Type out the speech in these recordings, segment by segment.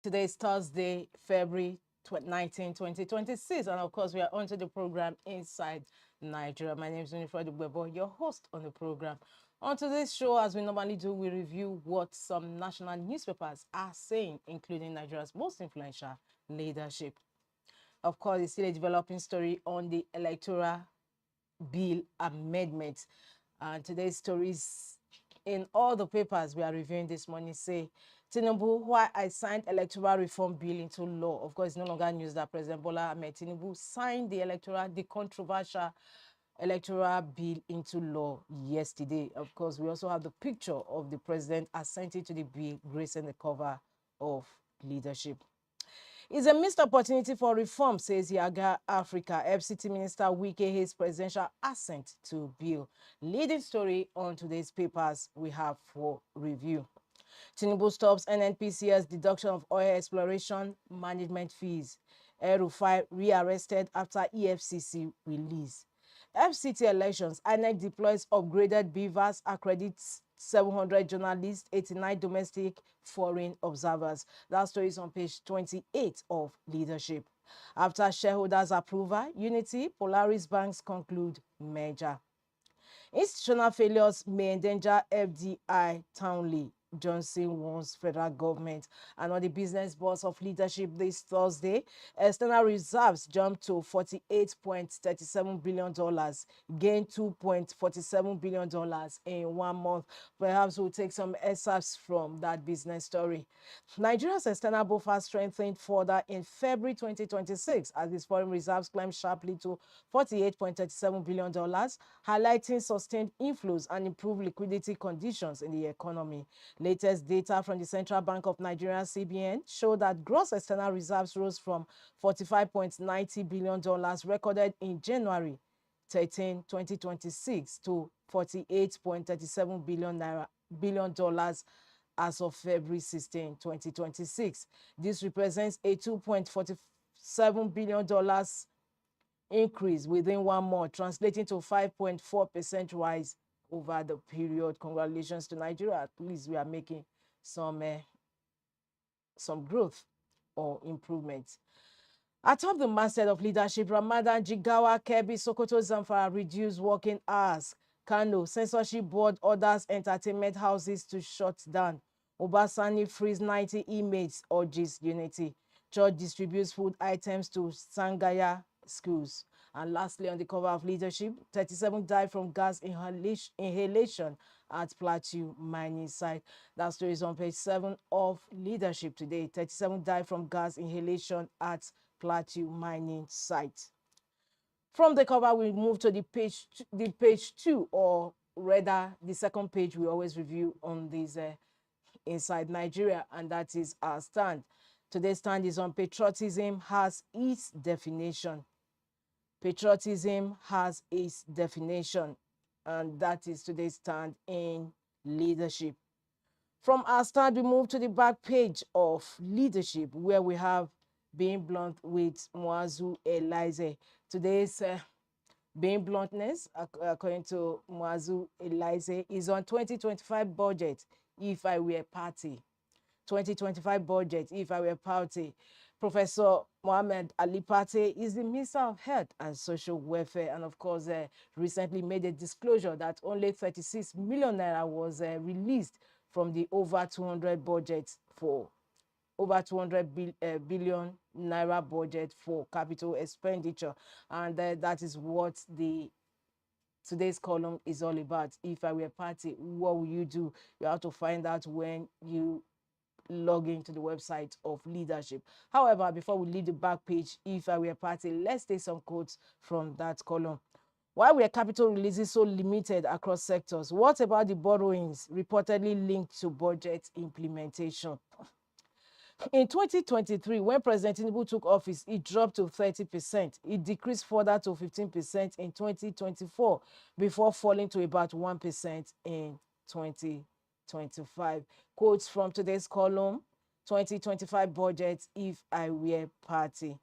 Today is Thursday, February 19, 2026, and of course, we are onto the program Inside Nigeria. My name is Winifred Ubebo, your host on the program. On today's show, as we normally do, we review what some national newspapers are saying, including Nigeria's most influential leadership. Of course, it's still a developing story on the Electoral Bill amendment. And today's stories in all the papers we are reviewing this morning say, TINUBU, why I signed electoral reform bill into law. Of course, it's no longer news that President Bola Ahmed Tinubu signed the controversial electoral bill into law yesterday. Of course, we also have the picture of the president assenting to the bill, gracing the cover of leadership. It's a missed opportunity for reform, says Yaga Africa. FCT Minister Wike hails presidential assent to bill. Leading story on today's papers we have for review. Tinubu stops NNPCS deduction of oil exploration management fees. El-Rufai rearrested after EFCC release. FCT elections, INEC deploys upgraded beavers, accredits 700 journalists, 89 domestic foreign observers. That story is on page 28 of Leadership. After shareholders' approval, Unity, Polaris banks conclude merger. Institutional failures may endanger FDI Townley. Johnson warns federal government. And on the business boss of leadership this Thursday, external reserves jumped to $48.37 billion, gained $2.47 billion in 1 month. Perhaps we'll take some excerpts from that business story. Nigeria's external buffer strengthened further in February 2026 as its foreign reserves climbed sharply to $48.37 billion, highlighting sustained inflows and improved liquidity conditions in the economy. Latest data from the Central Bank of Nigeria, CBN, show that gross external reserves rose from $45.90 billion recorded in January 13, 2026 to $48.37 billion as of February 16, 2026. This represents a $2.47 billion increase within 1 month, translating to 5.4% rise over the period. Congratulations to Nigeria. At least we are making some growth or improvement. Atop the masthead of leadership, Ramadan, Jigawa, Kebbi, Sokoto, Zamfara reduced working hours. Kano, censorship board orders entertainment houses to shut down. Obasani frees 90 inmates, urges unity. Church distributes food items to Sangaya schools. And lastly, on the cover of Leadership, 37 died from gas inhalation at Plateau mining site. That story is on page 7 of Leadership today. 37 died from gas inhalation at Plateau mining site. From the cover, we move to the page 2, or rather the second page we always review on this Inside Nigeria, and that is our stand. Today's stand is on patriotism has its definition. Patriotism has its definition, and that is today's stand in Leadership. From our stand, we move to the back page of Leadership, where we have Being Blunt with Muazu Elize. Today's Being Bluntness, according to Muazu Elize, is on 2025 budget, if I were party. 2025 budget, if I were party. Professor Mohammed Ali Pate is the Minister of Health and Social Welfare, and of course recently made a disclosure that only 36 million naira was released from the over 200 budget for over 200 billion naira budget for capital expenditure, and that is what today's column is all about. If I were party, what will you do? You have to find out when you log into the website of Leadership. However, before we leave the back page, if I were party, let's take some quotes from that column. Why were capital releases so limited across sectors? What about the borrowings reportedly linked to budget implementation? In 2023, when President Tinubu took office, it dropped to 30%. It decreased further to 15% in 2024 before falling to about 1% in 2025. Quotes from today's column, 2025 budget, if I were party.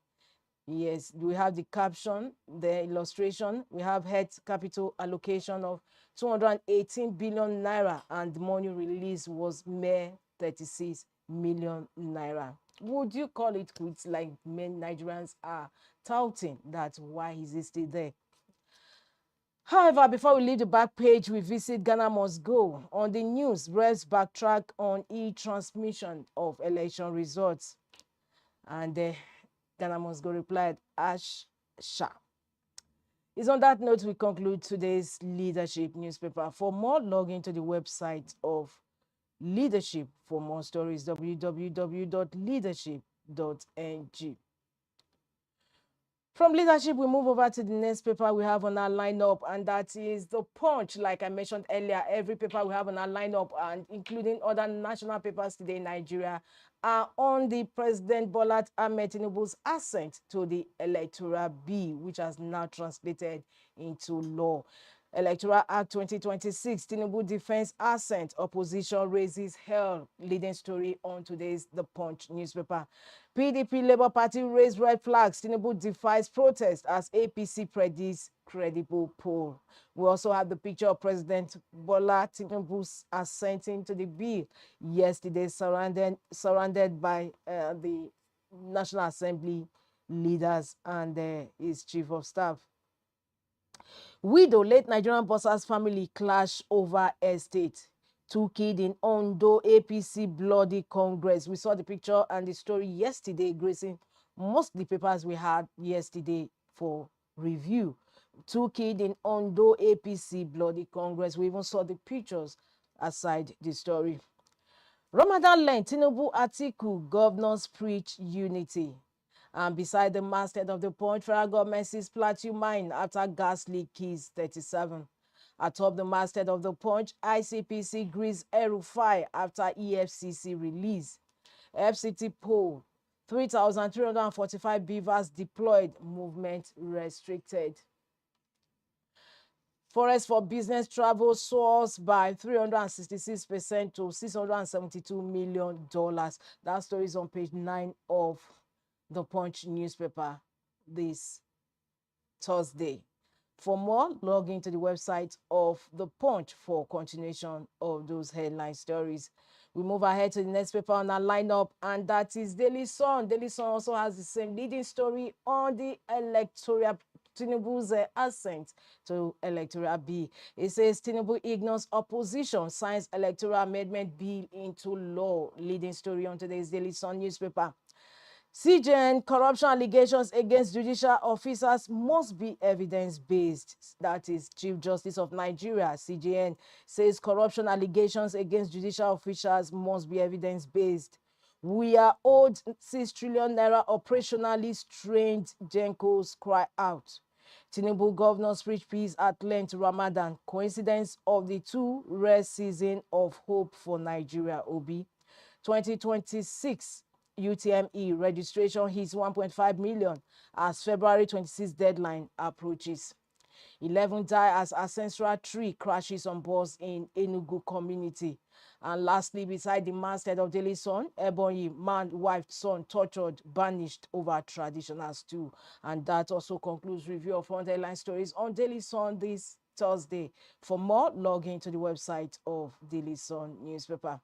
Yes, we have the caption, the illustration. We have head capital allocation of 218 billion naira, and the money release was mere 36 million naira. would you call it quits like many Nigerians are touting? That why is it still there? However, before we leave the back page, we visit Ghana Must Go. On the news, Reds backtrack on e-transmission of election results. And Ghana Must Go replied, Ash Shah. It's on that note we conclude today's Leadership newspaper. For more, log into the website of Leadership for more stories, www.leadership.ng. From Leadership, we move over to the next paper we have on our lineup, and that is The Punch. Like I mentioned earlier, every paper we have on our lineup, and including other national papers today in Nigeria, are on the President Bola Ahmed Tinubu's assent to the Electoral Bill, which has now translated into law. Electoral Act 2026, Tinubu defense assent, opposition raises hell. Leading story on today's The Punch newspaper. PDP Labour Party raised red flags. Tinubu defies protest as APC predicts credible poll. We also have the picture of President Bola Tinubu's assenting to the bill yesterday, surrounded by the National Assembly leaders and his chief of staff. Widow late Nigerian boss's family clash over estate. Two killed in Ondo APC bloody Congress. We saw the picture and the story yesterday, gracing most of the papers we had yesterday for review. Two killed in Ondo APC bloody Congress. We even saw the pictures aside the story. Ramadan Lane, Tinubu Atiku, governors preach unity. And beside the masthead of the Punch, federal government sees plateau mine after gas leak kills 37. Atop the masthead of the Punch, ICPC grease El-Rufai after EFCC release. FCT poll, 3,345 beavers deployed, movement restricted. Forest for business travel soars by 366% to $672 million. That story is on page 9 of the Punch newspaper this Thursday. For more, log into the website of the Punch for continuation of those headline stories. We move ahead to the next paper on our lineup, and that is Daily Sun. Daily Sun also has the same leading story on the electoral Tinubu's assent to electoral bill. It says Tinubu ignores opposition, signs electoral amendment bill into law. Leading story on today's Daily Sun newspaper. CJN corruption allegations against judicial officers must be evidence-based. That is Chief Justice of Nigeria, CJN, says corruption allegations against judicial officials must be evidence-based. We are owed 6 trillion naira operationally strained, Gencos cry out. Tinubu governors preach peace at length Ramadan. Coincidence of the two rest season of hope for Nigeria, Obi. 2026 UTME registration hits 1.5 million as February 26 deadline approaches. 11 die as ancestral tree crashes on bus in Enugu community. And lastly, beside the masthead of Daily Sun, Ebonyi, man, wife, son, tortured, banished over traditional stew. And that also concludes review of front headline stories on Daily Sun this Thursday. For more, log into the website of Daily Sun newspaper.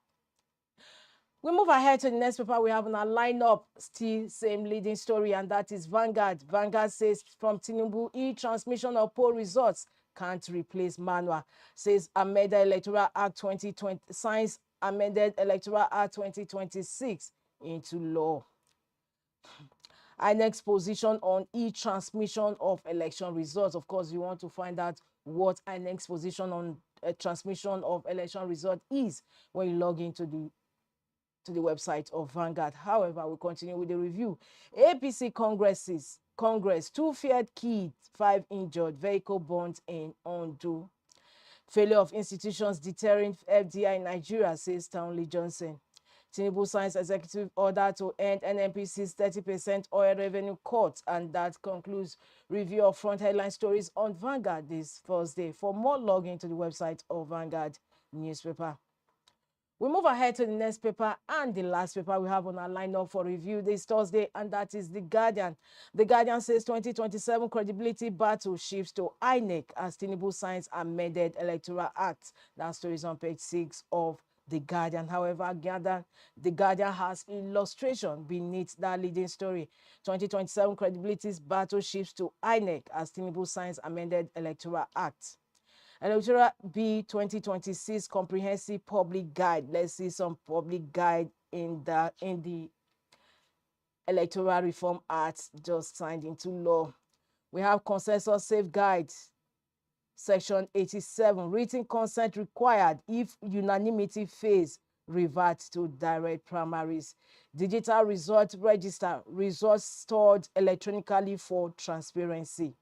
We move ahead to the next paper we have on our lineup, still same leading story, and that is Vanguard. Vanguard says from Tinubu, e-transmission of poll results can't replace manual. Says amended Electoral Act 2020, signs amended Electoral Act 2026 into law. INEC's position on e-transmission of election results. Of course, you want to find out what INEC's position on transmission of election result is when you log into the website of Vanguard. However, we'll continue with the review. APC Congress, 2 feared kids, 5 injured, vehicle burnt in Ondo. Failure of institutions deterring FDI in Nigeria, says Townley Johnson. Tinubu signs executive order to end NNPC's 30% oil revenue cut, and that concludes review of front headline stories on Vanguard this Thursday. For more, log into the website of Vanguard newspaper. We move ahead to the next paper and the last paper we have on our lineup for review this Thursday, and that is The Guardian. The Guardian says 2027 credibility battle shifts to INEC as Tinubu signs amended Electoral Act. That story is on page 6 of The Guardian. However, The Guardian has illustration beneath that leading story. 2027 credibility's battle shifts to INEC as TINUBU signs amended Electoral Act. Electoral B 2026 comprehensive public guide. Let's see some public guide in the Electoral Reform Act just signed into law. We have consensus safeguards. Section 87, written consent required if unanimity fails, revert to direct primaries. Digital result register, results stored electronically for transparency.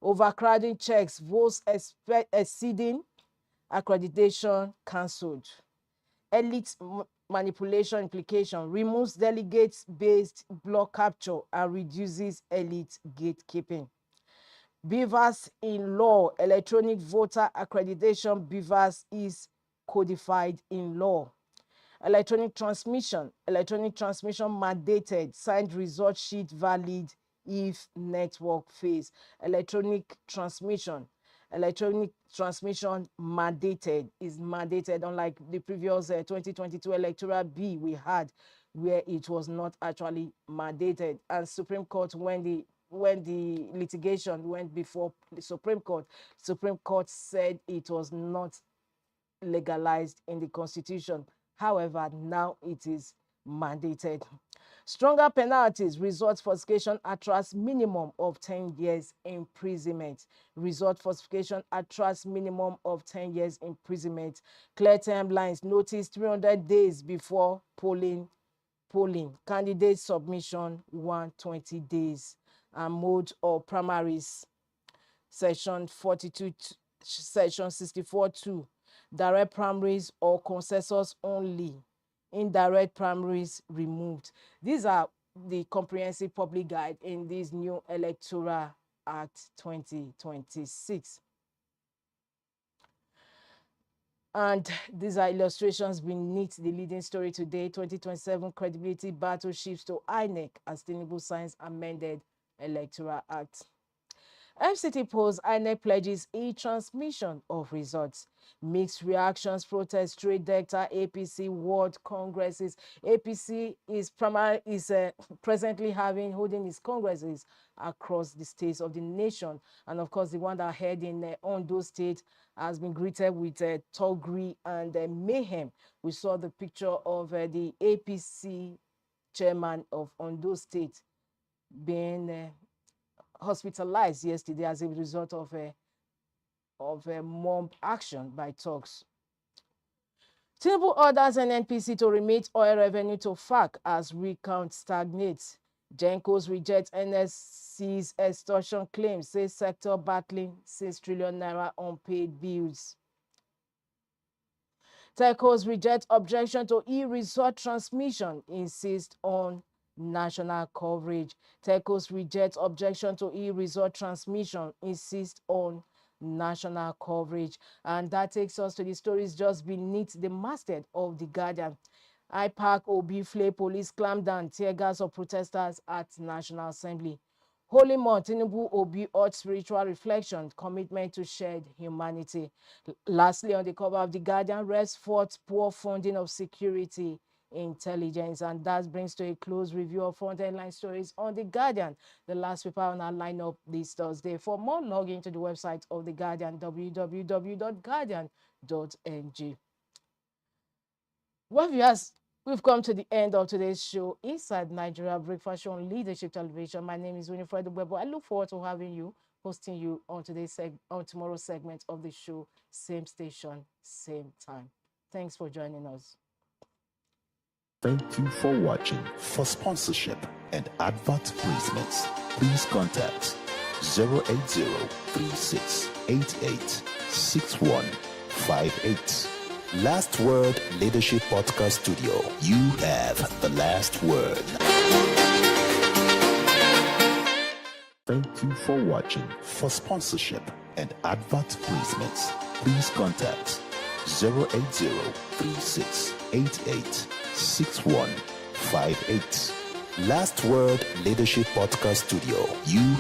Overcrowding checks, votes exceeding accreditation cancelled. Elite manipulation implication, removes delegates-based block capture and reduces elite gatekeeping. BVAS in law, electronic voter accreditation BVAS is codified in law. Electronic transmission mandated, signed result sheet valid if network fails. Electronic transmission mandated is mandated, unlike the previous 2022 Electoral B we had, where it was not actually mandated. And Supreme Court, when the litigation went before the Supreme Court said it was not legalized in the Constitution. However, now it is mandated. Stronger penalties, result falsification attracts minimum of 10 years imprisonment. Result falsification attracts minimum of 10 years imprisonment. Clear timelines, notice 300 days before polling. Candidate submission 120 days. And mode of primaries, section 42, section 64(2), direct primaries or consensus only, indirect primaries removed. These are the comprehensive public guide in this new Electoral Act 2026. And these are illustrations beneath the leading story today. 2027 credibility battle shifts to INEC as TINUBU signs amended Electoral Act. FCT polls, INEC pledges e-transmission of results. Mixed reactions, protests, trade data, APC World Congresses. APC is presently holding its congresses across the states of the nation. And of course, the one that held in Ondo State has been greeted with toggery and mayhem. We saw the picture of the APC chairman of Ondo State being hospitalized yesterday as a result of a mob action by thugs. TINUBU orders NNPC to remit oil revenue to FARC as recount stagnates. Gencos reject NSC's extortion claims, says sector battling 6 trillion naira unpaid bills. Telcos reject objection to e-result transmission, insist on national coverage. Telcos reject objection to e-result transmission, insist on national coverage. And that takes us to the stories just beneath the masthead of The Guardian. IPAC Obi Flay police clampdown, tear gas of protesters at National Assembly. Holy Month, TINUBU Obi urged spiritual reflection, commitment to shared humanity. Lastly, on the cover of The Guardian, rests forth poor funding of security intelligence. And that brings to a close review of front headline stories on The Guardian, the last paper on our lineup this Thursday. For more, log into the website of The Guardian, www.guardian.ng. Well, viewers, we've come to the end of today's show, Inside Nigeria Breakfast Show on Leadership Television. My name is Winifred Webo. I look forward to having you, hosting you on tomorrow's segment of the show, same station, same time. Thanks for joining us. Thank you for watching. For sponsorship and advert placements, please contact 080-3688-6158. Last Word Leadership Podcast Studio. You have the last word. Thank you for watching. For sponsorship and advert placements, please contact 080-3688-6158. Last Word Leadership Podcast Studio. You